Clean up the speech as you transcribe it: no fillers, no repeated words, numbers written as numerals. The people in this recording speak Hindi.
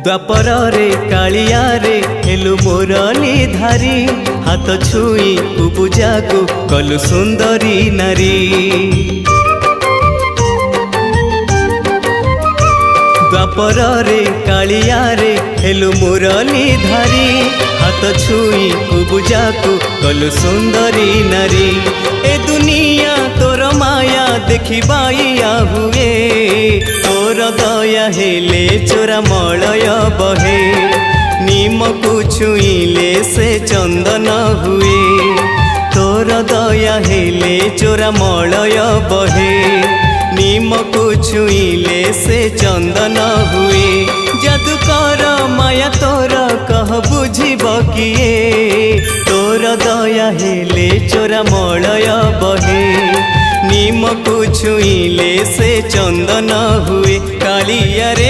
द्वापर रे कालिया रे हेलु मोर निधारी हाथ छुई पूजा को कलु सुंदरी नारी। द्वापर रे कालिया रे हेलु मोर निधारी हाथ छुई पूजा को कलु सुंदरी नारी। ए दुनिया तोर माया देखिबाइया हुए तोर दया हेले चोरा मलय बहे नीम को छुईले से चंदन हुए तोर दया हेले चोरा मलय बहे नीम को छुईले से चंदन हुए। जादूकर माया तोर कह बुझिब किए तोर दया हेले चोरा मलय बहे नीम को छुईले से चंदन हुए। कालिया रे